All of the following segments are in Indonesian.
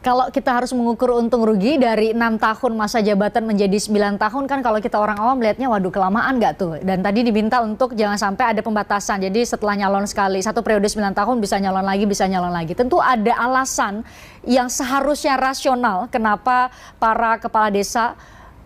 Kalau kita harus mengukur untung rugi dari 6 tahun masa jabatan menjadi 9 tahun kan kalau kita orang awam melihatnya waduh kelamaan nggak tuh. Dan tadi diminta untuk jangan sampai ada pembatasan. Jadi setelah nyalon sekali, satu periode 9 tahun bisa nyalon lagi, bisa nyalon lagi. Tentu ada alasan yang seharusnya rasional kenapa para kepala desa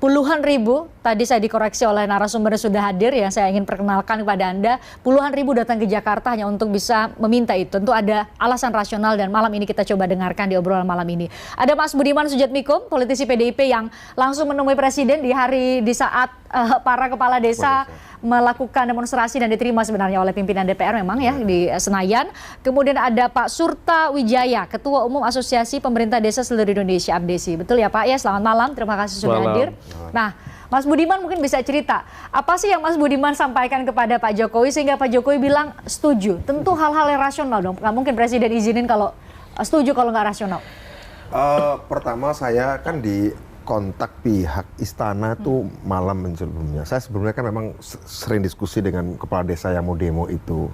puluhan ribu, tadi saya dikoreksi oleh narasumber yang sudah hadir yang saya ingin perkenalkan kepada Anda, puluhan ribu datang ke Jakarta hanya untuk bisa meminta itu. Tentu ada alasan rasional dan malam ini kita coba dengarkan di obrolan malam ini. Ada Mas Budiman Sujatmiko, politisi PDIP yang langsung menemui Presiden di saat para kepala desa melakukan demonstrasi dan diterima sebenarnya oleh pimpinan DPR memang ya di Senayan. Kemudian ada Pak Surta Wijaya, Ketua Umum Asosiasi Pemerintah Desa Seluruh Indonesia APDESI. Betul ya Pak ya, selamat malam, terima kasih sudah hadir. Nah, Mas Budiman mungkin bisa cerita, apa sih yang Mas Budiman sampaikan kepada Pak Jokowi sehingga Pak Jokowi bilang setuju? Tentu hal-hal yang rasional dong, nggak mungkin Presiden izinin kalau setuju kalau nggak rasional. Pertama saya kan di kontak pihak istana tuh malam sebelumnya. Saya sebelumnya kan memang sering diskusi dengan kepala desa yang mau demo itu.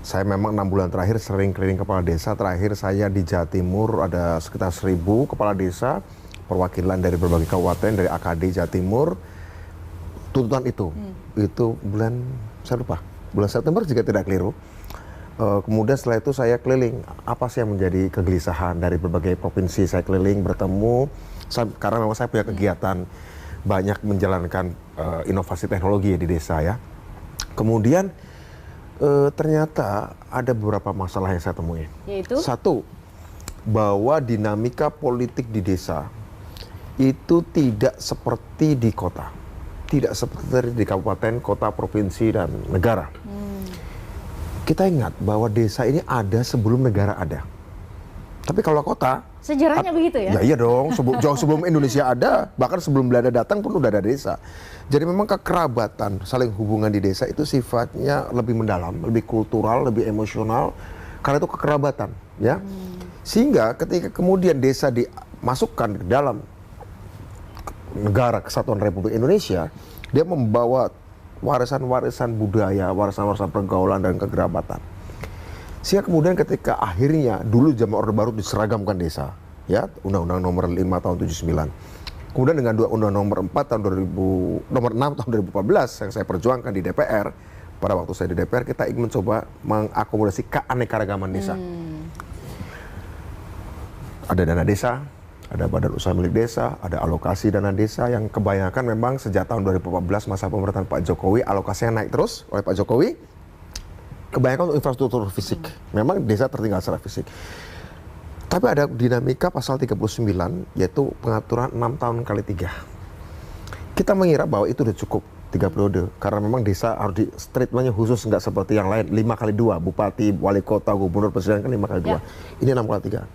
Saya memang 6 bulan terakhir sering keliling kepala desa. Terakhir saya di Jawa Timur ada sekitar 1.000 kepala desa, perwakilan dari berbagai kabupaten, dari AKD Jawa Timur. Tuntutan itu bulan, saya lupa, bulan September jika tidak keliru. Kemudian setelah itu saya keliling, apa sih yang menjadi kegelisahan dari berbagai provinsi. Saya keliling bertemu, karena memang saya punya kegiatan banyak menjalankan inovasi teknologi di desa ya. Kemudian ternyata ada beberapa masalah yang saya temui. Yaitu? Satu, bahwa dinamika politik di desa itu tidak seperti di kota. Tidak seperti di kabupaten, kota, provinsi, dan negara. Kita ingat bahwa desa ini ada sebelum negara ada. Tapi kalau kota... Sejarahnya begitu ya? Ya iya dong, jauh sebelum Indonesia ada, bahkan sebelum Belanda datang pun udah ada desa. Jadi memang kekerabatan, saling hubungan di desa itu sifatnya lebih mendalam, lebih kultural, lebih emosional, karena itu kekerabatan, ya. Sehingga ketika kemudian desa dimasukkan ke dalam negara Kesatuan Republik Indonesia, dia membawa warisan-warisan budaya, warisan-warisan pergaulan dan kekerabatan. Sehingga kemudian ketika akhirnya dulu zaman Orde Baru diseragamkan desa, ya Undang-Undang Nomor 5 Tahun 79. Kemudian dengan Undang Nomor 4 tahun 2000, Nomor 6 tahun 2014 yang saya perjuangkan di DPR, pada waktu saya di DPR kita ingin mencoba mengakomodasi keanekaragaman desa. Ada dana desa, ada badan usaha milik desa, ada alokasi dana desa yang kebanyakan memang sejak tahun 2014 masa pemerintahan Pak Jokowi alokasinya naik terus oleh Pak Jokowi. Kebanyakan untuk infrastruktur fisik. Memang desa tertinggal secara fisik. Tapi ada dinamika pasal 39, yaitu pengaturan 6 tahun kali 3. Kita mengira bahwa itu sudah cukup 3 periode. Karena memang desa harus di treatmentnya khusus, nggak seperti yang lain. 5 kali 2, bupati, wali kota, gubernur, presiden kan 5 kali 2. Ini 6 kali 3.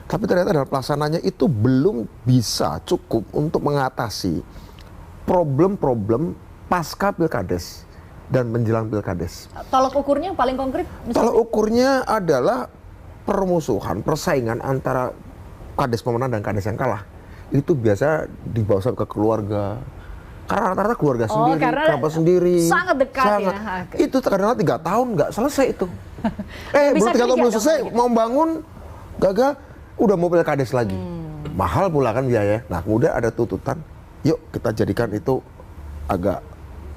Tapi ternyata dalam pelaksananya itu belum bisa cukup untuk mengatasi problem-problem pasca pilkades dan menjelang pilkades. Tolok ukurnya yang paling konkret? Tolok ukurnya adalah permusuhan, persaingan antara kades pemenang dan kades yang kalah. Itu biasa dibawa ke keluarga. Karena rata-rata keluarga sendiri, kerabat sendiri. Sangat dekat ya. Itu kadang-kadang 3 tahun nggak selesai itu. Belum 3 tahun belum selesai, mau bangun, gagal, udah mau pilkades lagi. Mahal pula kan biaya. Nah kemudian ada tuntutan, yuk kita jadikan itu agak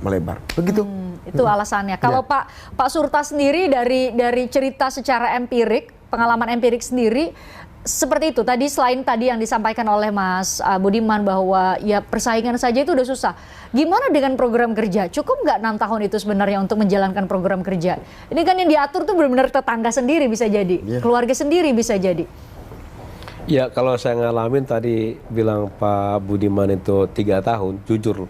melebar. Begitu. Itu alasannya. Kalau Pak Surta sendiri dari cerita secara empirik, pengalaman empirik sendiri seperti itu. Tadi selain tadi yang disampaikan oleh Mas Budiman bahwa ya persaingan saja itu udah susah. Gimana dengan program kerja? Cukup nggak 6 tahun itu sebenarnya untuk menjalankan program kerja? Ini kan yang diatur tuh benar-benar tetangga sendiri bisa jadi, keluarga sendiri bisa jadi. Ya kalau saya ngalamin tadi bilang Pak Budiman itu 3 tahun, jujur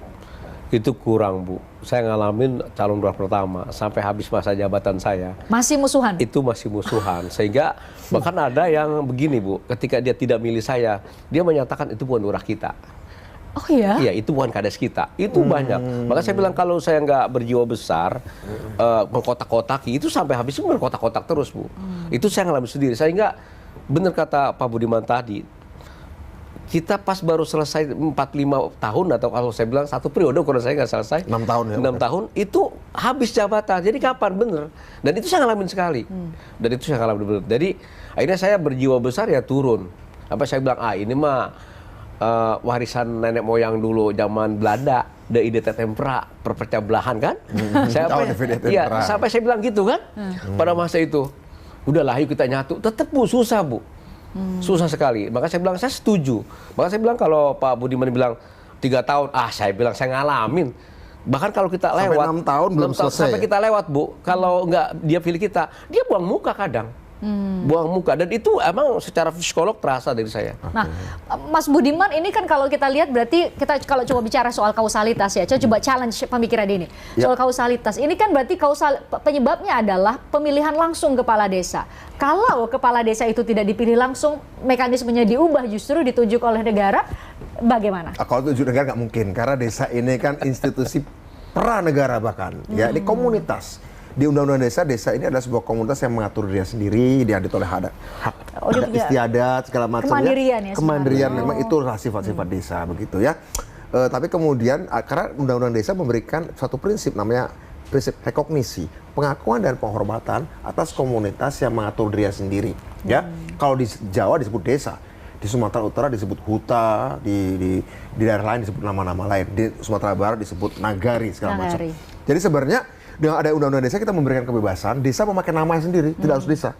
itu kurang Bu. Saya ngalamin calon lurah pertama sampai habis masa jabatan saya. Masih musuhan? Itu masih musuhan. Sehingga bahkan ada yang begini Bu, ketika dia tidak milih saya, dia menyatakan itu bukan lurah kita. Oh iya? Iya, itu bukan kades kita. Itu banyak. Maka saya bilang kalau saya nggak berjiwa besar, mengkotak-kotaki, itu sampai habis itu berkotak-kotak terus Bu. Itu saya ngalamin sendiri. Sehingga benar kata Pak Budiman tadi, kita pas baru selesai 45 tahun atau kalau saya bilang 1 periode ukuran saya nggak selesai 6 tahun ya 6 tahun itu habis jabatan. Jadi kapan bener? Dan itu saya ngalamin sekali. Dan itu saya ngalamin bener. Jadi akhirnya saya berjiwa besar ya turun. Sampai saya bilang, ini mah warisan nenek moyang dulu zaman Belanda, de idete tempera, perpecah belahan kan? Sampai saya bilang gitu kan, pada masa itu. Udahlah, yuk kita nyatu. Tetap Bu, susah Bu. Susah sekali. Maka saya bilang, saya setuju. Maka saya bilang kalau Pak Budiman bilang 3 tahun, saya bilang saya ngalamin. Bahkan kalau kita lewat sampai 6 tahun belum selesai. Sampai kita lewat Bu, kalau nggak dia pilih kita, dia buang muka kadang. Buang muka, dan itu emang secara psikolog terasa dari saya. Nah, Mas Budiman, ini kan kalau kita lihat berarti kita kalau coba bicara soal kausalitas ya, coba challenge pemikiran ini. Soal kausalitas, ini kan berarti penyebabnya adalah pemilihan langsung kepala desa. Kalau kepala desa itu tidak dipilih langsung, mekanismenya diubah justru ditunjuk oleh negara, bagaimana? Kalau tujuh negara nggak mungkin, karena desa ini kan institusi pranegara bahkan, ya ini komunitas. Di Undang-Undang Desa ini adalah sebuah komunitas yang mengatur dirinya sendiri, diaudit oleh hak istiadat segala macam ya. Kemandirian memang itu sifat-sifat desa begitu ya. Tapi kemudian karena Undang-Undang Desa memberikan satu prinsip namanya prinsip rekognisi, pengakuan dan penghormatan atas komunitas yang mengatur dirinya sendiri. Ya, kalau di Jawa disebut desa, di Sumatera Utara disebut huta, di daerah lain disebut nama-nama lain, di Sumatera Barat disebut nagari segala macam. Jadi sebenarnya dengan ada Undang-Undang Desa kita memberikan kebebasan, desa memakai namanya sendiri, tidak harus desa.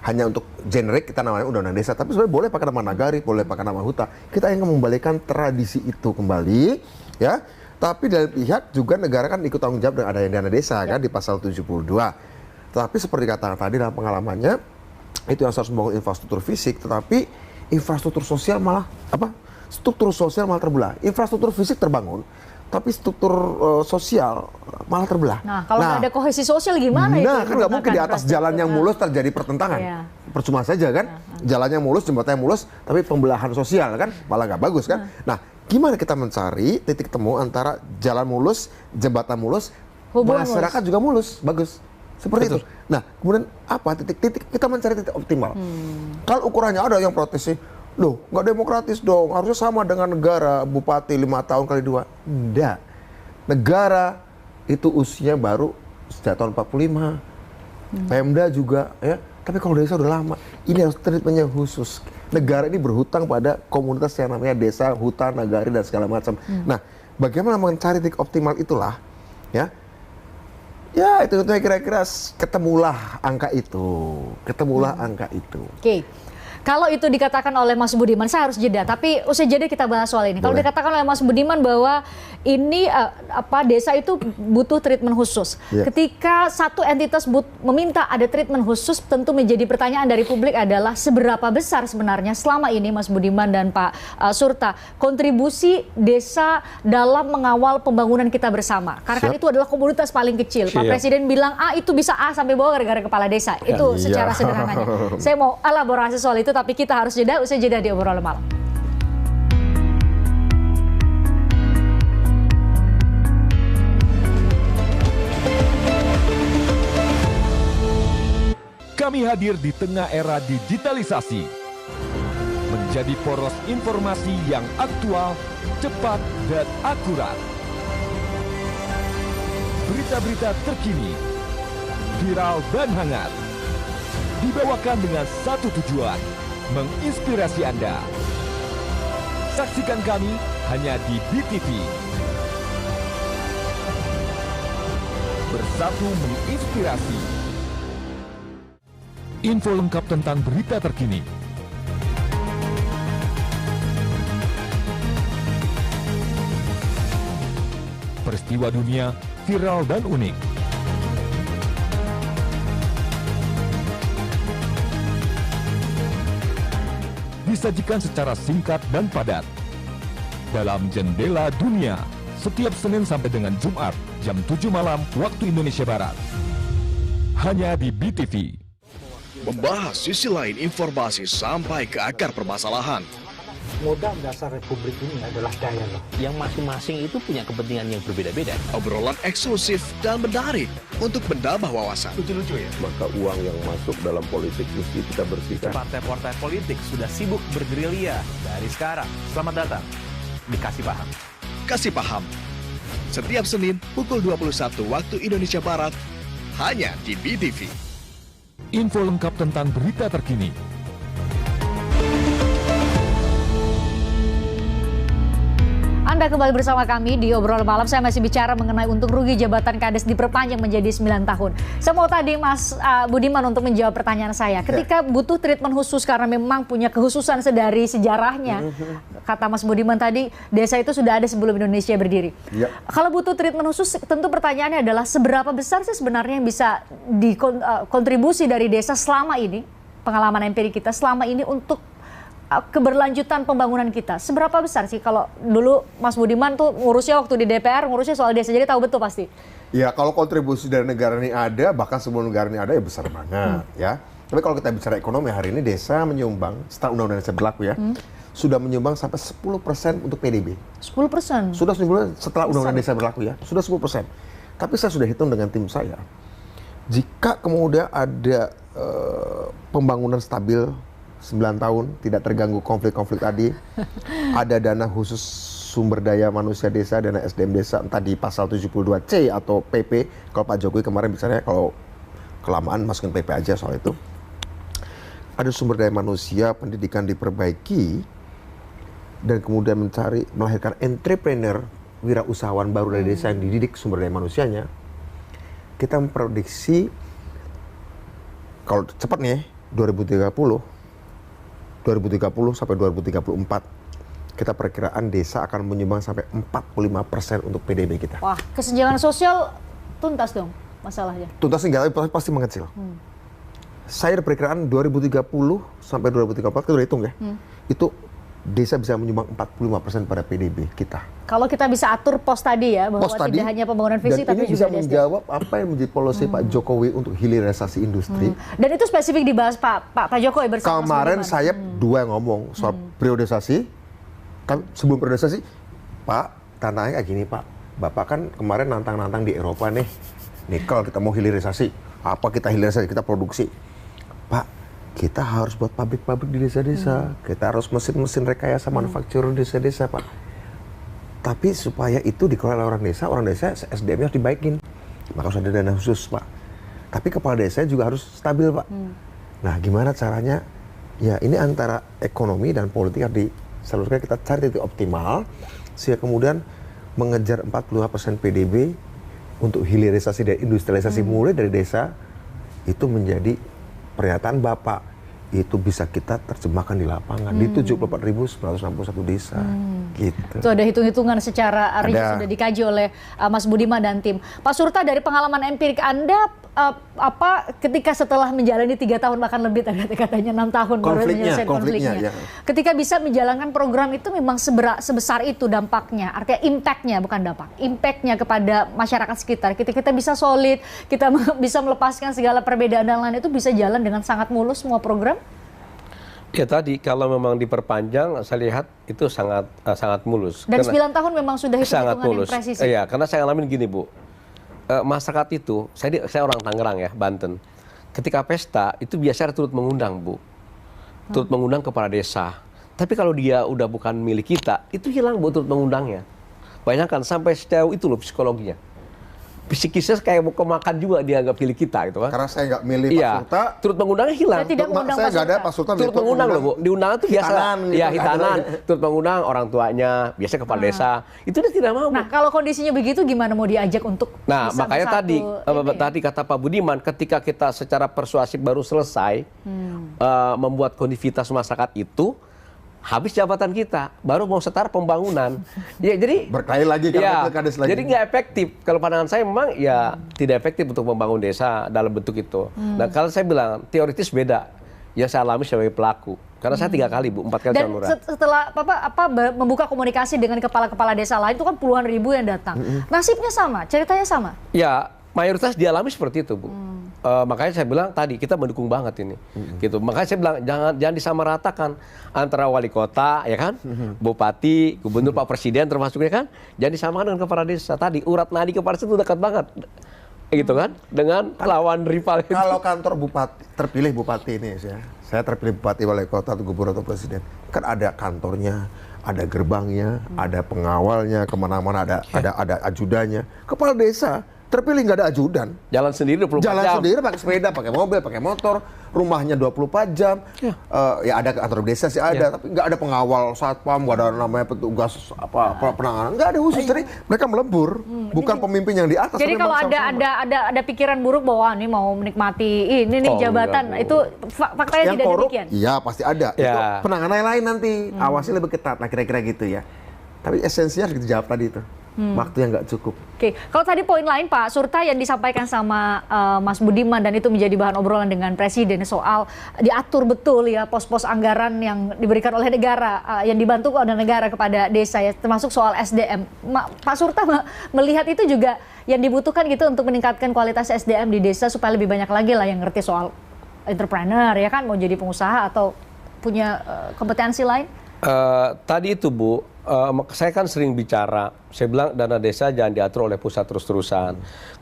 Hanya untuk generik kita namanya Undang-Undang Desa, tapi sebenarnya boleh pakai nama nagari, boleh pakai nama huta. Kita ingin mengembalikan tradisi itu kembali, ya. Tapi dari pihak juga negara kan ikut tanggung jawab dengan adanya dana desa kan di pasal 72. Tapi seperti katakan tadi dalam pengalamannya, itu yang harus membangun infrastruktur fisik, tetapi infrastruktur sosial malah struktur sosial malah terbelah. Infrastruktur fisik terbangun, tapi struktur sosial malah terbelah. Nah, kalau nggak ada kohesi sosial gimana itu? Nah, kan nggak mungkin di atas jalan yang mulus terjadi pertentangan. Percuma saja kan, jalannya mulus, jembatannya mulus, tapi pembelahan sosial kan malah nggak bagus kan. Nah, gimana kita mencari titik temu antara jalan mulus, jembatan mulus, masyarakat juga mulus, bagus. Seperti itu. Nah, kemudian apa titik-titik kita mencari titik optimal. Kalau ukurannya ada yang protes sih, loh, nggak demokratis dong, harusnya sama dengan negara, bupati 5 tahun kali 2. Enggak. Negara itu usia baru sejak tahun 45. Pemda juga, ya. Tapi kalau desa udah lama, ini harus treatmentnya khusus. Negara ini berhutang pada komunitas yang namanya desa, hutan, nagari, dan segala macam. Nah, bagaimana mencari titik optimal itulah, ya. Ya, itu kira-kira ketemulah angka itu. Oke. Kalau itu dikatakan oleh Mas Budiman, saya harus jeda. Tapi usai jeda kita bahas soal ini. Kalau dikatakan oleh Mas Budiman bahwa ini desa itu butuh treatment khusus. Ketika satu entitas meminta ada treatment khusus, tentu menjadi pertanyaan dari publik adalah seberapa besar sebenarnya selama ini Mas Budiman dan Pak Surta kontribusi desa dalam mengawal pembangunan kita bersama. Karena kan itu adalah komunitas paling kecil. Pak Presiden bilang itu bisa sampai bawah gara-gara kepala desa. Itu secara sederhananya. Saya mau elaborasi soal itu, tapi kita harus jeda, usai jeda di Obrolan Malam. Kami hadir di tengah era digitalisasi, menjadi poros informasi yang aktual, cepat, dan akurat. Berita-berita terkini, viral dan hangat, dibawakan dengan satu tujuan, menginspirasi Anda. Saksikan kami hanya di BTV. Bersatu menginspirasi. Info lengkap tentang berita terkini. Peristiwa dunia viral dan unik. Disajikan secara singkat dan padat dalam Jendela Dunia setiap Senin sampai dengan Jumat jam 7 malam waktu Indonesia Barat, hanya di BTV. Membahas sisi lain informasi sampai ke akar permasalahan. Modal dasar Republik ini adalah dialog. Yang masing-masing itu punya kepentingan yang berbeda-beda. Obrolan eksklusif dan menarik untuk menambah wawasan. Lucu-lucu ya? Maka uang yang masuk dalam politik mesti kita bersihkan. Partai-partai politik sudah sibuk bergerilya dari sekarang. Selamat datang di Kasih Paham. Kasih Paham. Setiap Senin pukul 21 waktu Indonesia Barat, hanya di BTV. Info lengkap tentang berita terkini. Anda kembali bersama kami di Obrolan Malam. Saya masih bicara mengenai untung rugi jabatan Kades diperpanjang menjadi 9 tahun. Saya mau tadi Mas Budiman untuk menjawab pertanyaan saya. Ketika butuh treatment khusus karena memang punya kekhususan sedari sejarahnya, kata Mas Budiman tadi, desa itu sudah ada sebelum Indonesia berdiri. Kalau butuh treatment khusus, tentu pertanyaannya adalah seberapa besar sih sebenarnya yang bisa dikontribusi dari desa selama ini, pengalaman empirik kita selama ini untuk keberlanjutan pembangunan kita. Seberapa besar sih? Kalau dulu Mas Budiman tuh ngurusnya waktu di DPR, ngurusnya soal desa, jadi tahu betul pasti. Ya, kalau kontribusi dari negara ini ada, bahkan sebelum negara ini ada ya besar banget ya. Tapi kalau kita bicara ekonomi, hari ini desa menyumbang, setelah undang-undang desa berlaku ya, sudah menyumbang sampai 10% untuk PDB. 10%? Sudah 10% setelah undang-undang desa berlaku ya, sudah 10%. Tapi saya sudah hitung dengan tim saya, jika kemudian ada pembangunan stabil 9 tahun, tidak terganggu konflik-konflik tadi, ada dana khusus sumber daya manusia desa, dana SDM desa, entah di pasal 72C atau PP, kalau Pak Jokowi kemarin bicaranya kalau kelamaan masukin PP aja soal itu. Ada sumber daya manusia, pendidikan diperbaiki, dan kemudian melahirkan entrepreneur, wirausahawan baru dari desa yang dididik sumber daya manusianya. Kita memprediksi, kalau cepat nih, 2030 sampai 2034, kita perkiraan desa akan menyumbang sampai 45% untuk PDB kita. Wah, kesenjangan sosial tuntas dong masalahnya. Tuntas enggak, tapi pasti mengecil. Saya ada perkiraan 2030 sampai 2034, kita udah hitung ya, itu desa bisa menyumbang 45% pada PDB kita. Kalau kita bisa atur pos tadi ya, bahwa tidak hanya pembangunan fisik tapi ini juga bisa menjawab apa yang menjadi policy Pak Jokowi untuk hilirisasi industri. Dan itu spesifik dibahas Pak Jokowi bersama kemarin Mas saya dua yang ngomong soal periodisasi. Kan sebelum periodisasi, Pak, tantangannya kayak gini Pak. Bapak kan kemarin nantang-nantang di Eropa nih. Nikel kita mau hilirisasi. Apa kita hilirisasi? Kita produksi. Pak, kita harus buat pabrik-pabrik di desa-desa. Kita harus mesin-mesin rekayasa manufaktur di desa-desa, Pak. Tapi supaya itu dikelola orang desa SDM-nya harus dibaikin. Maka harus ada dana khusus, Pak. Tapi kepala desa juga harus stabil, Pak. Nah, gimana caranya? Ya, ini antara ekonomi dan politik harus disalurkan, kita cari titik optimal, sehingga kemudian mengejar 45% PDB untuk hilirisasi dan industrialisasi mulai dari desa, itu menjadi pernyataan Bapak. Itu bisa kita terjemahkan di lapangan di 74.961 desa. Gitu. Itu ada hitung-hitungan secara rinci sudah dikaji oleh Mas Budiman dan tim. Pak Surta, dari pengalaman empirik Anda, ketika setelah menjalani 3 tahun bahkan lebih, katanya 6 tahun baru menyelesaikan konfliknya. Ya. Ketika bisa menjalankan program itu memang sebesar itu dampaknya, artinya impactnya bukan dampak, impactnya kepada masyarakat sekitar. Kita bisa solid, kita bisa melepaskan segala perbedaan dan lain itu bisa jalan dengan sangat mulus semua program. Ya tadi kalau memang diperpanjang, saya lihat itu sangat mulus. Dan 9 tahun memang sudah hitung-hitungan yang presisi. Iya, karena saya ngalamin gini Bu, masyarakat itu, saya orang Tangerang ya, Banten. Ketika pesta itu biasanya turut mengundang Bu, turut mengundang kepala desa. Tapi kalau dia udah bukan milik kita, itu hilang Bu turut mengundangnya. Bayangkan sampai sejauh itu loh psikologinya. Psikisnya kayak mau kemakan juga dianggap milik kita gitu kan. Karena saya nggak milih Pak Surta, turut mengundangnya hilang. Saya tidak mengundang saya nggak ada Pak Surta. Turut mengundang loh Bu. Di undangan itu biasa. Ya hitanan. Turut mengundang orang tuanya, biasanya kepala desa. Itu dia tidak mau. Nah kalau kondisinya begitu gimana mau diajak untuk Nah makanya tadi kata Pak Budiman, ketika kita secara persuasif baru selesai membuat kondusivitas masyarakat itu, habis jabatan kita, baru mau start pembangunan. Ya jadi berkali lagi ya, jadi nggak efektif. Kalau pandangan saya memang ya tidak efektif untuk membangun desa dalam bentuk itu. Nah kalau saya bilang teoritis beda. Yang saya alami sebagai pelaku. Karena saya 3 kali Bu, 4 kali dan setelah membuka komunikasi dengan kepala-kepala desa lain itu kan puluhan ribu yang datang. Nasibnya sama, ceritanya sama. Ya mayoritas dialami seperti itu Bu. Makanya saya bilang tadi kita mendukung banget ini, gitu. Makanya saya bilang jangan disamaratakan antara wali kota, ya kan, bupati, gubernur, Pak Presiden termasuknya kan, jangan disamakan dengan kepala desa. Tadi urat nadi kepala desa itu dekat banget, gitu kan, dengan lawan rival. Kalau kantor bupati terpilih bupati ini, saya terpilih bupati, wali kota, atau gubernur atau presiden, kan ada kantornya, ada gerbangnya, ada pengawalnya, kemana-mana ada ajudannya. Kepala desa terpilih nggak ada ajudan. Jalan sendiri 24 Jalan jam. sendiri pakai sepeda, pakai mobil, pakai motor, rumahnya 24 jam. Ya ada kantor desa sih ada, tapi nggak ada pengawal satpam, nggak ada namanya petugas penanganan, nggak ada khusus. Jadi mereka melebur, bukan pemimpin yang di atas. Jadi kalau ada pikiran buruk bahwa ini mau menikmati ini nih jabatan, itu faktanya yang tidak korup, demikian. iya pasti ada. Ya. Itu penanganan yang lain nanti, awasnya lebih ketat, nah kira-kira gitu ya. Tapi esensinya harus dijawab tadi itu. Waktu yang nggak cukup. Oke, kalau tadi poin lain Pak Surta yang disampaikan sama Mas Budiman dan itu menjadi bahan obrolan dengan Presiden soal diatur betul ya pos-pos anggaran yang diberikan oleh negara, yang dibantu oleh negara kepada desa ya, termasuk soal SDM. Pak Surta melihat itu juga yang dibutuhkan gitu untuk meningkatkan kualitas SDM di desa supaya lebih banyak lagi lah yang ngerti soal entrepreneur ya kan, mau jadi pengusaha atau punya kompetensi lain. Tadi itu Bu, saya kan sering bicara, saya bilang dana desa jangan diatur oleh pusat terus-terusan.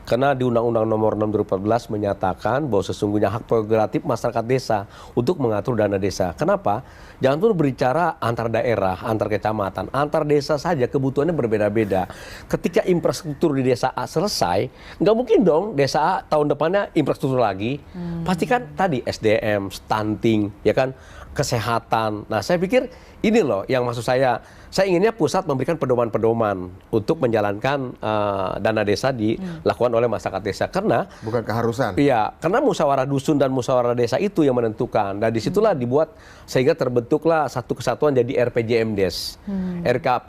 Karena di Undang-Undang Nomor 6 2014 menyatakan bahwa sesungguhnya hak prerogatif masyarakat desa untuk mengatur dana desa. Kenapa? Jangan tuh berbicara antar daerah, antar kecamatan, antar desa saja kebutuhannya berbeda-beda. Ketika infrastruktur di desa A selesai, nggak mungkin dong desa A tahun depannya infrastruktur lagi. Pastikan tadi SDM, stunting, ya kan, kesehatan. Nah, saya pikir ini loh yang maksud saya inginnya pusat memberikan pedoman-pedoman untuk menjalankan dana desa dilakukan oleh masyarakat desa. Karena bukan keharusan. Iya, karena musyawarah dusun dan musyawarah desa itu yang menentukan. Dan disitulah dibuat sehingga terbentuklah satu kesatuan jadi RPJMdes,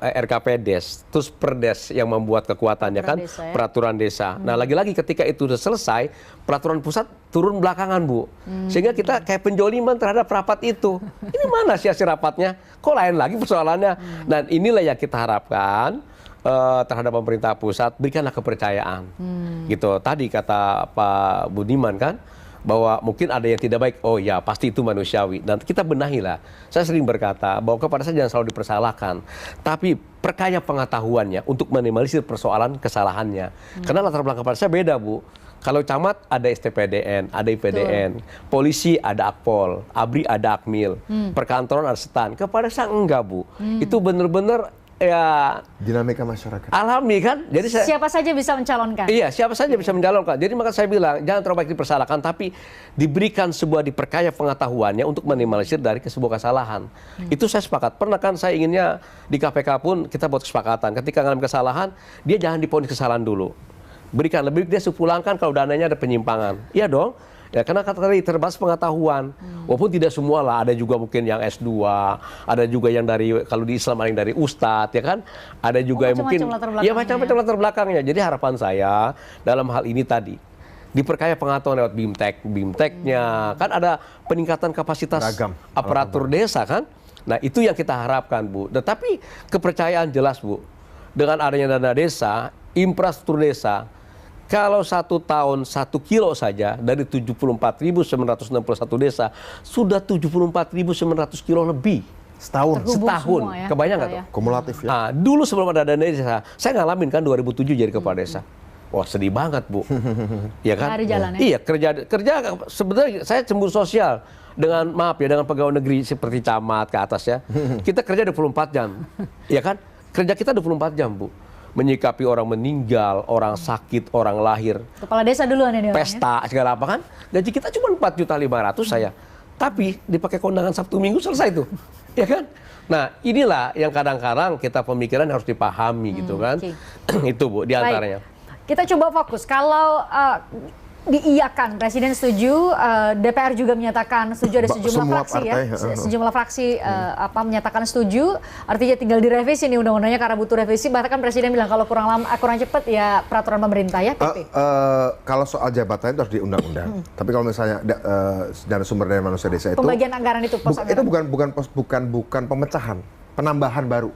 RKPdes, terus Perdes yang membuat kekuatannya kan, ya? peraturan desa. Nah, lagi-lagi ketika itu sudah selesai, peraturan pusat turun belakangan Bu, sehingga kita kayak penjoliman terhadap rapat itu. Ini mana sih hasil rapatnya? Kok lain lagi persoalannya? Dan inilah yang kita harapkan terhadap pemerintah pusat, berikanlah kepercayaan. Gitu. Tadi kata Pak Budiman kan, bahwa mungkin ada yang tidak baik. Oh ya, pasti itu manusiawi. Dan kita benahilah. Saya sering berkata bahwa kepada saya jangan selalu dipersalahkan, tapi perkaya pengetahuannya untuk minimalisir persoalan kesalahannya. Karena latar belakang pada saya beda Bu. Kalau camat ada STPDN, ada IPDN, polisi ada Akpol, ABRI ada Akmil, perkantoran ada STAN. Kepada saya enggak Bu. Itu benar-benar ya dinamika masyarakat. Alami kan. Jadi siapa saja bisa mencalonkan. Iya, siapa saja bisa mencalonkan. Jadi maka saya bilang jangan terlalu banyak dipersalahkan, tapi diberikan sebuah diperkaya pengetahuannya untuk minimalisir dari sebuah kesalahan. Itu saya sepakat. Pernah kan saya inginnya di KPK pun kita buat kesepakatan. Ketika mengalami kesalahan, dia jangan diponis kesalahan dulu. Berikan lebih dia sepulangkan kalau dananya ada penyimpangan. Iya dong. Ya, karena kata tadi terbatas pengetahuan. Walaupun tidak semua lah, ada juga mungkin yang S2, ada juga yang dari, kalau di Islam ada yang dari Ustadz, ya kan? Ada juga yang mungkin, ya macam-macam latar belakangnya. Jadi harapan saya dalam hal ini tadi, diperkaya pengetahuan lewat BIMTEK-nya, kan ada peningkatan kapasitas aparatur desa kan? Nah itu yang kita harapkan Bu. Tetapi kepercayaan jelas Bu, dengan adanya dana desa, infrastruktur desa, kalau 1 tahun 1 kilo saja dari 74.961 desa sudah 74.900 kilo lebih. Setahun. Ya, kebayang nggak tuh? Kumulatif ya. Nah, dulu sebelum ada dana desa, saya ngalamin kan 2007 jadi kepala desa. Wah sedih banget Bu. Iya kan? Iya kerja sebenarnya saya cemburu sosial dengan dengan pegawai negeri seperti camat ke atas ya. Kita kerja 24 jam. Iya kan? Kerja kita 24 jam Bu. Menyikapi orang meninggal, orang sakit, orang lahir. Kepala desa duluan ini. Pesta segala apa kan. Gaji kita cuma 4.500.000 saya. Tapi dipakai kondangan Sabtu Minggu selesai tuh. Ya kan? Nah, inilah yang kadang-kadang kita pemikiran harus dipahami gitu kan. Itu Bu diantaranya. Kita coba fokus. Kalau diiyakan, Presiden setuju, DPR juga menyatakan setuju, ada sejumlah fraksi partai, ya, sejumlah fraksi menyatakan setuju, artinya tinggal direvisi nih undang-undangnya karena butuh revisi. Bahkan Presiden bilang kalau kurang cepat ya peraturan pemerintah ya. Kalau soal jabatan itu harus di undang-undang. Tapi kalau misalnya dana sumber daya manusia desa itu pembagian anggaran itu bukan pemecahan. Penambahan baru.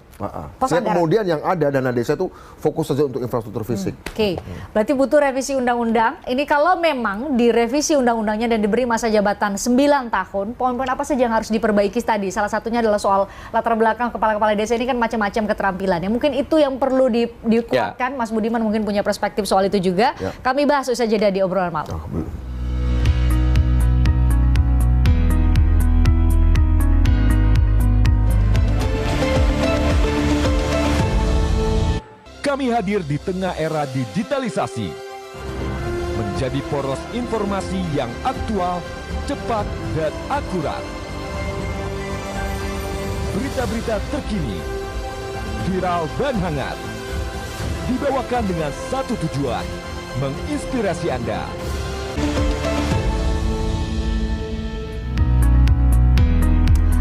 Kemudian yang ada dana desa itu fokus saja untuk infrastruktur fisik. Oke. Berarti butuh revisi undang-undang. Ini kalau memang direvisi undang-undangnya dan diberi masa jabatan 9 tahun, poin-poin apa saja yang harus diperbaiki tadi? Salah satunya adalah soal latar belakang kepala-kepala desa ini kan macam-macam keterampilannya. Mungkin itu yang perlu dikuatkan. Mas Budiman mungkin punya perspektif soal itu juga. Kami bahas usai jeda di obrolan malam. Kami hadir di tengah era digitalisasi. menjadi poros informasi yang aktual, cepat, dan akurat. Berita-berita terkini, viral dan hangat, dibawakan dengan satu tujuan, menginspirasi Anda.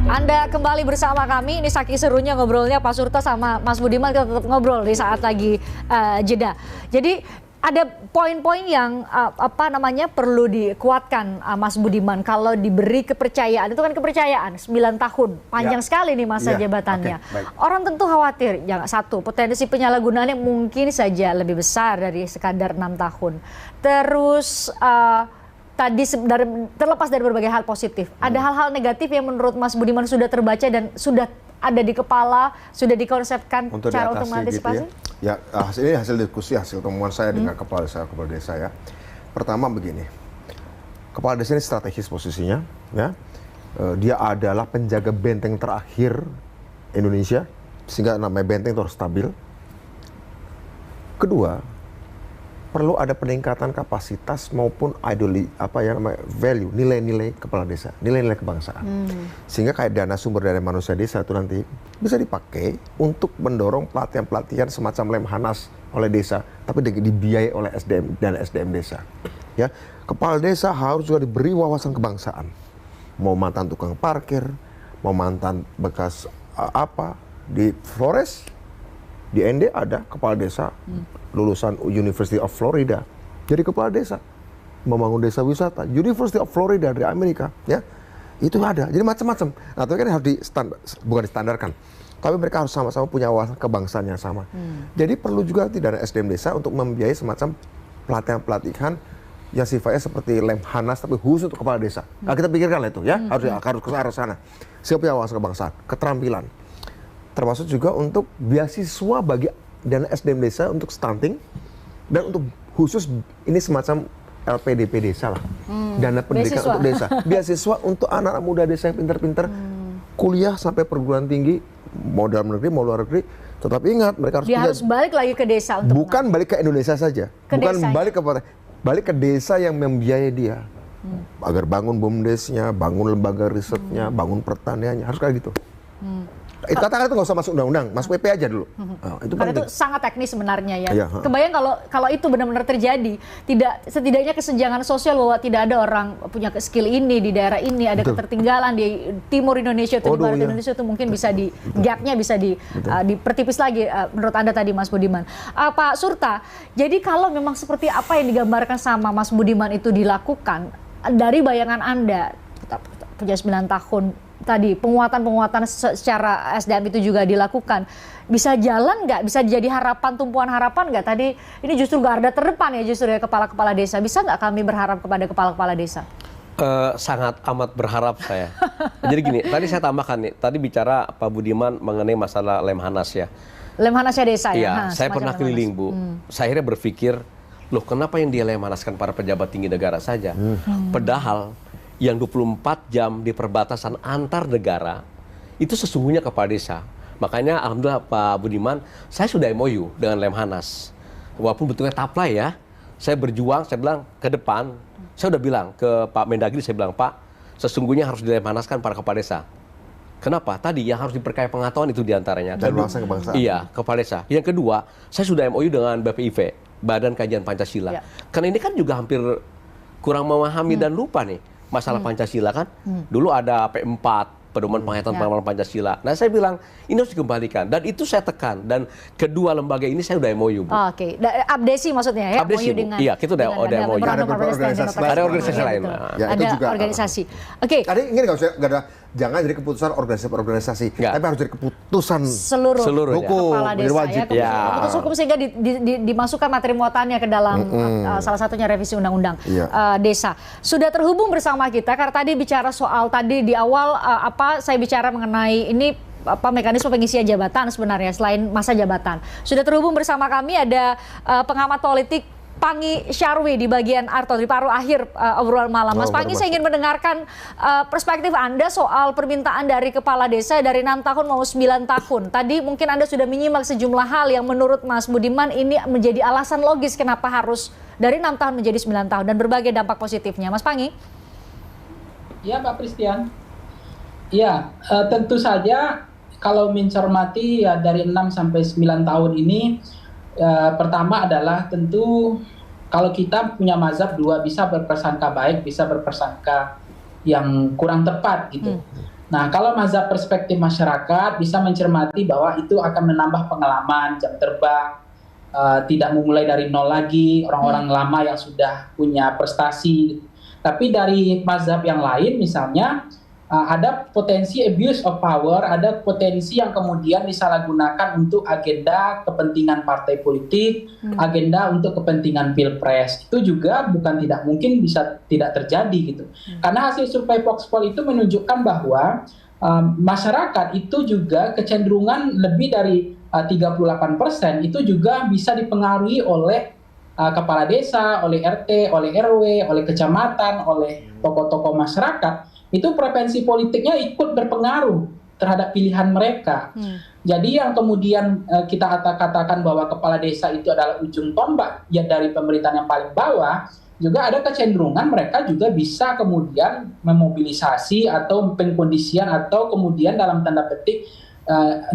Anda kembali bersama kami, ini saking serunya ngobrolnya Pak Surta sama Mas Budiman, kita tetap ngobrol di saat lagi jeda. Jadi ada poin-poin yang perlu dikuatkan Mas Budiman kalau diberi kepercayaan, itu kan kepercayaan 9 tahun, panjang sekali nih masa jabatannya. Orang tentu khawatir, satu, potensi penyalahgunaannya mungkin saja lebih besar dari sekadar 6 tahun. Terus tadi terlepas dari berbagai hal positif, ada hal-hal negatif yang menurut Mas Budiman sudah terbaca dan sudah ada di kepala, sudah dikonsepkan untuk cara untuk mengantisipasi? Gitu ya. Ini hasil diskusi, hasil temuan saya dengan kepala desa ya. Pertama begini, kepala desa ini strategis posisinya, ya. Dia adalah penjaga benteng terakhir Indonesia, sehingga namanya benteng itu harus stabil. Kedua, perlu ada peningkatan kapasitas maupun value, nilai-nilai kepala desa, nilai-nilai kebangsaan. Sehingga kayak dana sumber daya manusia desa itu nanti bisa dipakai untuk mendorong pelatihan-pelatihan semacam Lemhanas oleh desa, tapi dibiayai oleh SDM dan SDM desa. Ya, kepala desa harus juga diberi wawasan kebangsaan. Mau mantan tukang parkir, mau mantan bekas di Flores, di ND ada kepala desa lulusan University of Florida, jadi kepala desa membangun desa wisata. University of Florida dari Amerika, ya itu ada. Jadi macam-macam. Nah, tapi kan harus bukan distandarkan, tapi mereka harus sama-sama punya wawasan kebangsaan yang sama. Jadi perlu juga dari SDM desa untuk membiayai semacam pelatihan-pelatihan yang sifatnya seperti Lemhanas tapi khusus untuk kepala desa. Nah, kita pikirkan lah itu, ya harus ke arah sana. Siapa punya wawasan kebangsaan, keterampilan. Termasuk juga untuk beasiswa bagi dana SDM desa untuk stunting dan untuk khusus ini semacam LPDP desa lah, dana pendidikan untuk desa, beasiswa untuk anak-anak muda desa yang pintar-pintar kuliah sampai perguruan tinggi, mau dalam negeri mau luar negeri. Tetapi ingat, mereka harus balik lagi ke desa untuk bukan balik ke Indonesia saja, balik ke desa yang membiayai dia agar bangun BUMDesnya, bangun lembaga risetnya, bangun pertaniannya, harus kayak gitu. Itu katakan itu nggak usah masuk undang-undang, masuk PP aja dulu. Itu karena itu sangat teknis sebenarnya ya. Kebayang kalau itu benar-benar terjadi, setidaknya kesenjangan sosial bahwa tidak ada orang punya skill ini di daerah ini, ada ketertinggalan di timur Indonesia atau di barat Indonesia itu mungkin bisa gapnya bisa dipertipis lagi menurut Anda tadi Mas Budiman. Pak Surta, jadi kalau memang seperti apa yang digambarkan sama Mas Budiman itu dilakukan, dari bayangan Anda punya 9 tahun tadi, penguatan secara SDM itu juga dilakukan, bisa jalan nggak? Bisa jadi harapan, tumpuan harapan nggak? Tadi ini justru garda terdepan ya, justru ya kepala-kepala desa. Bisa nggak kami berharap kepada kepala-kepala desa? Sangat amat berharap saya. Jadi gini, tadi saya tambahkan nih, tadi bicara Pak Budiman mengenai masalah Lemhanas ya. Lemhanasnya desa ya? Iya, saya pernah keliling Bu. Saya akhirnya berpikir, loh kenapa yang dia Lemhanaskan para pejabat tinggi negara saja? Padahal yang 24 jam di perbatasan antar negara itu sesungguhnya kepala desa. Makanya alhamdulillah Pak Budiman, saya sudah MOU dengan Lemhanas. Walaupun betulnya taplay ya, saya berjuang, saya bilang ke depan, saya udah bilang ke Pak Mendagri, saya bilang Pak, sesungguhnya harus dilemhanaskan para kepala desa. Kenapa? Tadi yang harus diperkaya pengetahuan itu diantaranya. Dan wawasan kebangsaan. Iya, kepala desa. Yang kedua, saya sudah MOU dengan BPIV, Badan Kajian Pancasila. Karena ini kan juga hampir kurang memahami dan lupa nih masalah Pancasila kan. Dulu ada P4, Pedoman Penghayatan Penerapan Pancasila. Nah, saya bilang ini harus dikembalikan dan itu saya tekan, dan kedua lembaga ini saya udah MOU, Bu. Oke. Abdesi maksudnya ya? Abdesi, Bu. Iya, kita udah MOU. Ada organisasi lain. Ada organisasi. Oke. Tadi ingin nggak ada, jangan jadi keputusan organisasi, tapi harus jadi keputusan seluruh hukum, kepala desa wajib. Keputusan hukum sehingga dimasukkan materi muatannya ke dalam salah satunya revisi undang-undang desa. Sudah terhubung bersama kita karena tadi bicara soal tadi di awal saya bicara mengenai ini mekanisme pengisian jabatan sebenarnya selain masa jabatan. Sudah terhubung bersama kami ada pengamat politik Pangi Syarwi di bagian di paruh akhir obrolan malam. Mas Pangi, saya ingin mendengarkan perspektif Anda soal permintaan dari kepala desa dari 6 tahun mau 9 tahun. Tadi mungkin Anda sudah menyimak sejumlah hal yang menurut Mas Budiman ini menjadi alasan logis kenapa harus dari 6 tahun menjadi 9 tahun dan berbagai dampak positifnya. Mas Panggi? Ya, Pak Christian. Ya, tentu saja kalau mencermati ya dari 6 sampai 9 tahun ini, pertama adalah tentu kalau kita punya mazhab dua, bisa berprasangka baik, bisa berprasangka yang kurang tepat gitu. Nah, kalau mazhab perspektif masyarakat bisa mencermati bahwa itu akan menambah pengalaman, jam terbang, tidak memulai dari nol lagi, orang-orang lama yang sudah punya prestasi. Tapi dari mazhab yang lain misalnya, ada potensi abuse of power, ada potensi yang kemudian disalahgunakan untuk agenda kepentingan partai politik, agenda untuk kepentingan pilpres. Itu juga bukan tidak mungkin bisa tidak terjadi gitu. Karena hasil survei Voxpol itu menunjukkan bahwa masyarakat itu juga kecenderungan lebih dari 38% itu juga bisa dipengaruhi oleh kepala desa, oleh RT, oleh RW, oleh kecamatan, oleh tokoh-tokoh masyarakat. Itu preferensi politiknya ikut berpengaruh terhadap pilihan mereka. Jadi yang kemudian kita katakan bahwa kepala desa itu adalah ujung tombak ya dari pemerintahan yang paling bawah, juga ada kecenderungan mereka juga bisa kemudian memobilisasi atau pengkondisian atau kemudian dalam tanda petik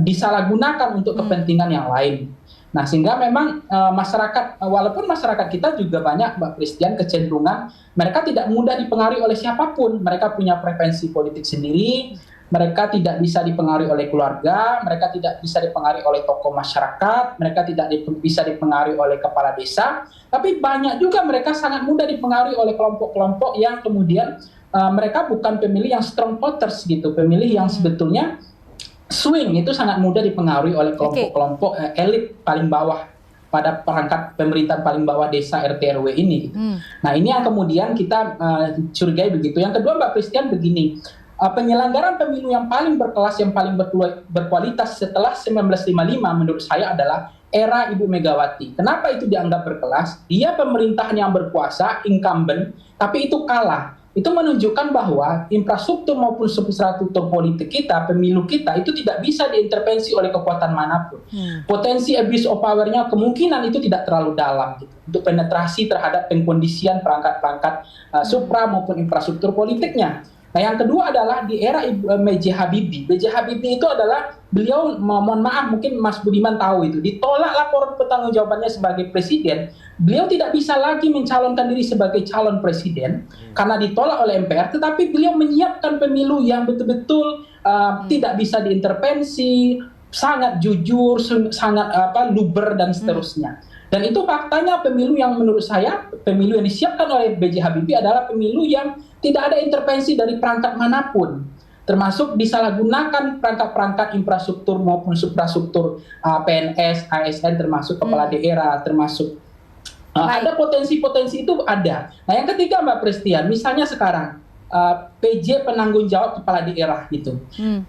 disalahgunakan untuk kepentingan yang lain. Nah, sehingga memang masyarakat, walaupun masyarakat kita juga banyak, Mbak Christian, kecenderungan mereka tidak mudah dipengaruhi oleh siapapun. Mereka punya preferensi politik sendiri, mereka tidak bisa dipengaruhi oleh keluarga, mereka tidak bisa dipengaruhi oleh tokoh masyarakat, mereka tidak bisa dipengaruhi oleh kepala desa, tapi banyak juga mereka sangat mudah dipengaruhi oleh kelompok-kelompok yang kemudian mereka bukan pemilih yang strong voters gitu, pemilih yang sebetulnya swing, itu sangat mudah dipengaruhi oleh kelompok-kelompok elit paling bawah pada perangkat pemerintahan paling bawah desa RT RW ini. Gitu. Nah, ini yang kemudian kita curigai begitu. Yang kedua, Mbak Christian, begini, penyelenggaraan pemilu yang paling berkelas, yang paling berkualitas setelah 1955 menurut saya adalah era Ibu Megawati. Kenapa itu dianggap berkelas? Dia pemerintahan yang berkuasa, incumbent, tapi itu kalah. Itu menunjukkan bahwa infrastruktur maupun infrastruktur politik kita, pemilu kita, itu tidak bisa diintervensi oleh kekuatan manapun. Potensi abuse of power-nya kemungkinan itu tidak terlalu dalam gitu, untuk penetrasi terhadap pengkondisian perangkat-perangkat supra maupun infrastruktur politiknya. Nah, yang kedua adalah di era B.J. Habibie. B.J. Habibie itu adalah beliau, mohon maaf mungkin Mas Budiman tahu itu, ditolak laporan pertanggungjawabannya sebagai presiden. Beliau tidak bisa lagi mencalonkan diri sebagai calon presiden karena ditolak oleh MPR, tetapi beliau menyiapkan pemilu yang betul-betul tidak bisa diintervensi, sangat jujur, sangat luber dan seterusnya. Dan itu faktanya pemilu yang menurut saya, pemilu yang disiapkan oleh B.J. Habibie adalah pemilu yang tidak ada intervensi dari perangkat manapun, termasuk disalahgunakan perangkat-perangkat infrastruktur maupun suprastruktur PNS, ASN, termasuk kepala daerah, termasuk ada potensi-potensi itu ada. Nah, yang ketiga, Mbak Christian, misalnya sekarang PJ penanggung jawab kepala daerah gitu.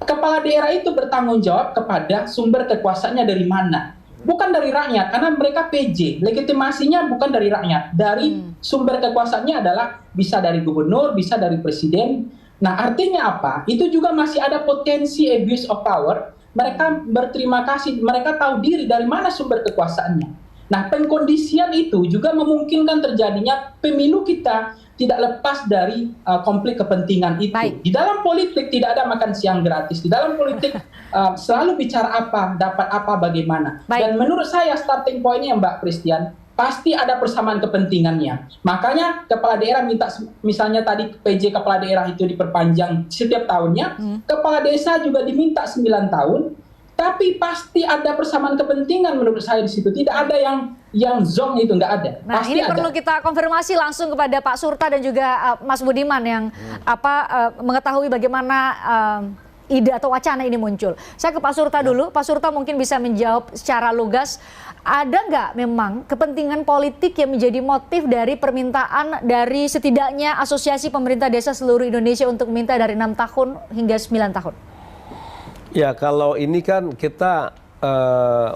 Kepala daerah itu bertanggung jawab kepada sumber kekuasaannya dari mana? Bukan dari rakyat, karena mereka PJ, legitimasinya bukan dari rakyat, dari sumber kekuasaannya adalah bisa dari gubernur, bisa dari presiden. Nah, artinya apa? Itu juga masih ada potensi abuse of power. Mereka berterima kasih, mereka tahu diri dari mana sumber kekuasaannya. Nah, pengkondisian itu juga memungkinkan terjadinya pemilu kita tidak lepas dari konflik kepentingan itu. Di dalam politik tidak ada makan siang gratis. Di dalam politik selalu bicara apa, dapat apa, bagaimana. Dan menurut saya starting point-nya, Mbak Christian, pasti ada persamaan kepentingannya. Makanya kepala daerah minta, misalnya tadi PJ kepala daerah itu diperpanjang setiap tahunnya, kepala desa juga diminta 9 tahun, tapi pasti ada persamaan kepentingan menurut saya di situ. Tidak ada yang zong itu, nggak ada. Nah, pasti ini ada. Perlu kita konfirmasi langsung kepada Pak Surta dan juga Mas Budiman yang mengetahui bagaimana ide atau wacana ini muncul. Saya ke Pak Surta dulu. Pak Surta mungkin bisa menjawab secara lugas. Ada nggak memang kepentingan politik yang menjadi motif dari permintaan dari setidaknya Asosiasi Pemerintah Desa seluruh Indonesia untuk meminta dari 6 tahun hingga 9 tahun? Ya, kalau ini kan kita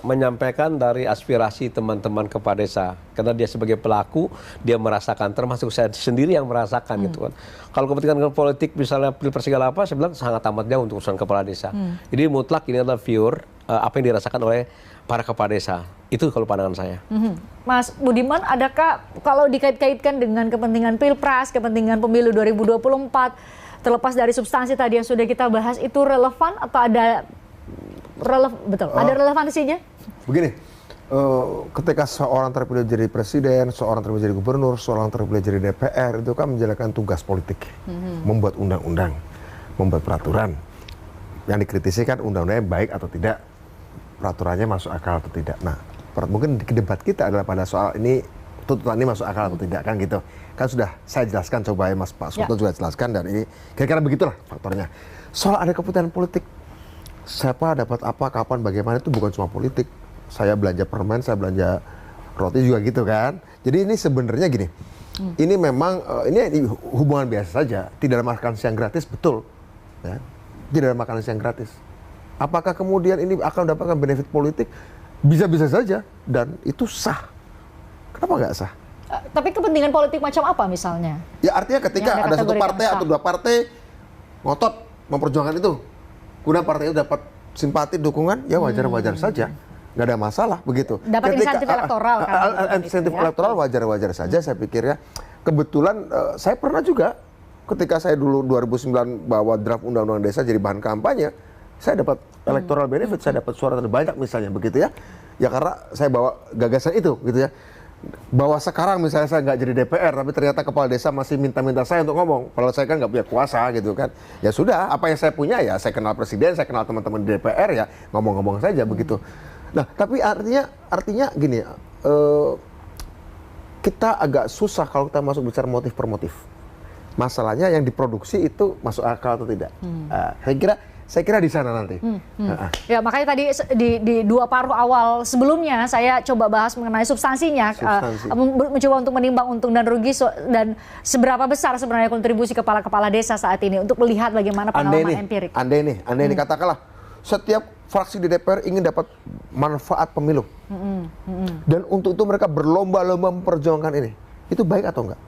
menyampaikan dari aspirasi teman-teman kepala desa, karena dia sebagai pelaku dia merasakan, termasuk saya sendiri yang merasakan gitu kan. Kalau kepentingan politik misalnya pilpres segala apa, saya bilang sangat amat jauh untuk urusan kepala desa. Jadi mutlak ini adalah pure apa yang dirasakan oleh para kepala desa. Itu kalau pandangan saya. Mas Budiman, adakah kalau dikait-kaitkan dengan kepentingan pilpres, kepentingan pemilu 2024, terlepas dari substansi tadi yang sudah kita bahas, itu relevan atau ada ada relevansinya? Begini, ketika seorang terpilih jadi presiden, seorang terpilih jadi gubernur, seorang terpilih jadi DPR, itu kan menjalankan tugas politik, membuat undang-undang, membuat peraturan. Yang dikritisi kan undang-undangnya baik atau tidak, peraturannya masuk akal atau tidak. Nah, mungkin debat kita adalah pada soal ini, tuntutan ini masuk akal atau tidak, kan gitu. Kan sudah saya jelaskan, coba ya Mas Pak Soto juga jelaskan, dan ini kira-kira begitulah faktornya. Soal ada kepentingan politik, siapa dapat apa, kapan, bagaimana, itu bukan cuma politik. Saya belanja permen, saya belanja roti juga gitu kan. Jadi ini sebenarnya gini, ini memang ini hubungan biasa saja. Tidak ada makan siang gratis, betul. Ya. Tidak ada makan siang gratis. Apakah kemudian ini akan mendapatkan benefit politik? Bisa-bisa saja, dan itu sah. Kenapa nggak sah? Tapi kepentingan politik macam apa misalnya? Ya artinya ketika ada satu partai atau dua partai ngotot memperjuangkan itu, kemudian partai itu dapat simpati, dukungan, ya wajar-wajar saja, nggak ada masalah begitu. Dapat insentif elektoral kan? Insentif elektoral wajar-wajar saja, saya pikir ya. Kebetulan saya pernah juga ketika saya dulu 2009 bawa draft undang-undang desa jadi bahan kampanye, saya dapat electoral benefit, saya dapat suara terbanyak misalnya begitu ya. Ya karena saya bawa gagasan itu gitu ya. Bahwa sekarang misalnya saya nggak jadi DPR, tapi ternyata kepala desa masih minta-minta saya untuk ngomong, padahal saya kan nggak punya kuasa gitu kan. Ya sudah, apa yang saya punya ya saya kenal presiden, saya kenal teman-teman di DPR, ya ngomong-ngomong saja begitu. Nah, tapi artinya gini, kita agak susah kalau kita masuk bicara motif per motif. Masalahnya yang diproduksi itu masuk akal atau tidak. Saya kira di sana nanti. Ya makanya tadi di dua paruh awal sebelumnya saya coba bahas mengenai substansinya, mencoba untuk menimbang untung dan rugi dan seberapa besar sebenarnya kontribusi kepala-kepala desa saat ini untuk melihat bagaimana pengalaman empirik. Andai ini katakanlah setiap fraksi di DPR ingin dapat manfaat pemilu, dan untuk itu mereka berlomba-lomba memperjuangkan ini. Itu baik atau enggak?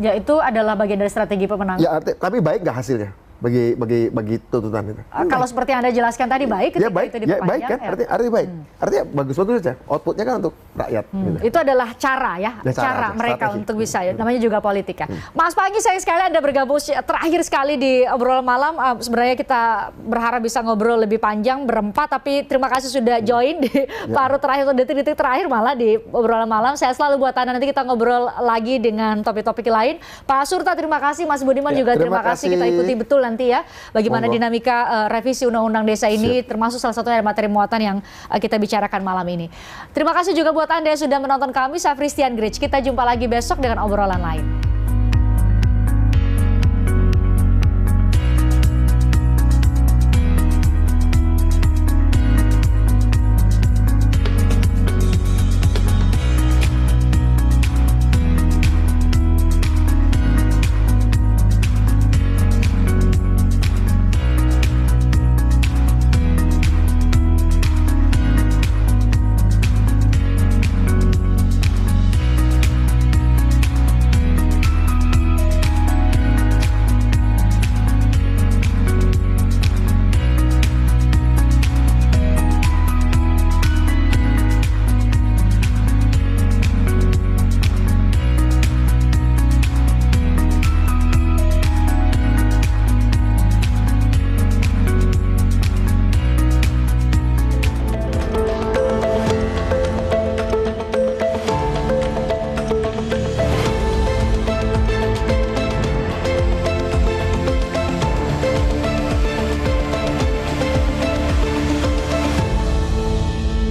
Ya itu adalah bagian dari strategi pemenangan. Ya tapi baik nggak hasilnya? Bagi tuntutan itu. Kalau seperti yang Anda jelaskan tadi baik ketika itu diperpanjang. Ya baik kan, artinya baik. Artinya bagus saja. Outputnya kan untuk rakyat. Gitu. Itu adalah cara ya, cara mereka strategi. Untuk bisa ya. Namanya juga politik ya. Mas Panggi, sayang sekali Anda bergabung terakhir sekali di obrolan malam. Sebenarnya kita berharap bisa ngobrol lebih panjang berempat, tapi terima kasih sudah join di paruh terakhir atau detik-detik terakhir malah di obrolan malam. Saya selalu buat Anda, nanti kita ngobrol lagi dengan topik-topik lain. Pak Surta terima kasih, Mas Budiman juga terima kasih. Kita ikuti betul nanti ya bagaimana dinamika revisi undang-undang desa ini, termasuk salah satunya materi muatan yang kita bicarakan malam ini. Terima kasih juga buat Anda yang sudah menonton kami. Saya Fristian Grich. Kita jumpa lagi besok dengan obrolan lain.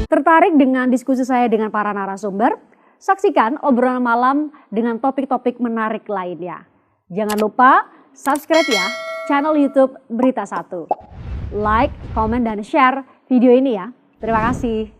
Tertarik dengan diskusi saya dengan para narasumber? Saksikan obrolan malam dengan topik-topik menarik lainnya. Jangan lupa subscribe ya channel YouTube Berita 1. Like, komen, dan share video ini ya. Terima kasih.